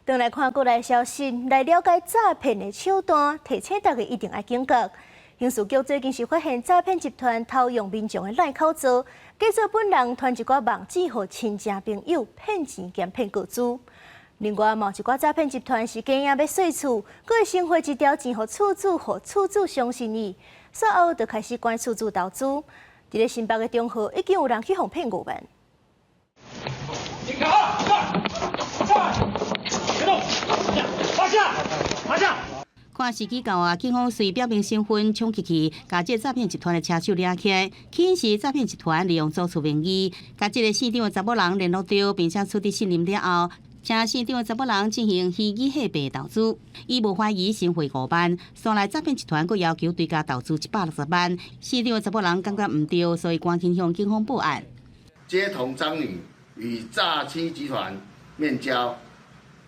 转来看国内消息，来了解诈骗的手段，提醒大家一定要警觉。刑事局最近是发现诈骗集团偷用民众的赖口座，假做本人传一寡网址予亲戚朋友骗钱兼骗个资。另外，有一寡诈骗集团是假样要洗厝，佫会先汇一条钱予厝主，互厝主相信伊，随后就开始管厝主投资。伫咧新北的中和，已经有人去互骗5万。 看时机到啊，警方随表明身份冲进去，把这诈骗集团的车手抓起来。起因是诈骗集团利用租厝名义，把这个县长的查某人联络到，并且取得信任了后，请县长的查某人进行虚拟货币投资。伊无怀疑先汇5万，sonra来诈骗集团佫要求对家投资160万。县长的查某人感觉唔对，所以赶紧向警方报案。接同张女与诈欺集团面交，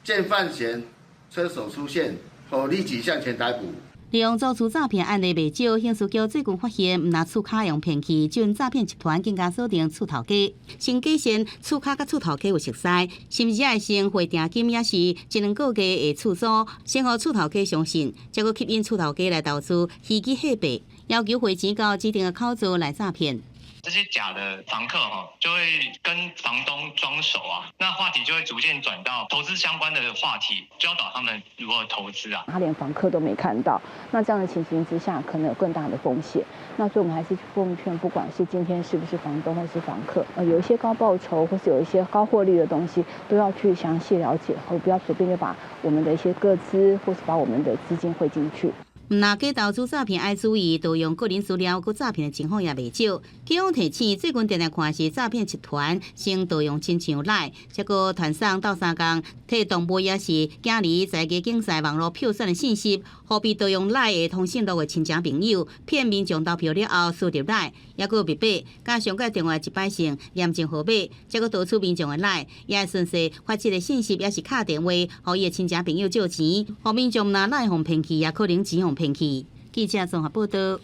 见犯嫌车手出现。 后立即向前逮捕。利用租厝诈骗案例未少，刑事局最近发现，唔拿厝卡用骗去，就诈骗集团更加锁定厝头家。先假设厝卡甲厝头家有熟识，甚至爱先汇定金，也是1-2个月的厝租，先互厝头家相信，再佫吸引厝头家来投资虚拟货币，要求汇钱到指定的口座来诈骗。 这些假的房客就会跟房东装熟啊，那话题就会逐渐转到投资相关的话题，教导他们如何投资啊。他连房客都没看到，那这样的情形之下，可能有更大的风险。那所以我们还是奉劝，不管是今天是不是房东或是房客，有一些高报酬或是有一些高获利的东西，都要去详细了解，而不要随便就把我们的一些个资或是把我们的资金汇进去。 若假投资诈骗，爱注意盗用个人资料，佮诈骗的情况也未少。警方提醒，最近常常看是诈骗集团先盗用亲像赖，再佮传送斗相共，替同辈也是囝儿在家竞赛网络票选的信息，互被盗用赖的通讯录的亲戚朋友，骗民众投票了后输入赖，也佮密码，加上个电话一摆成验证号码，再佮盗取民众的赖，也会顺势发这个信息，也是敲电话，互伊的亲戚朋友借钱，互民众拿赖互骗去，也可能钱互骗去。记者综合报道。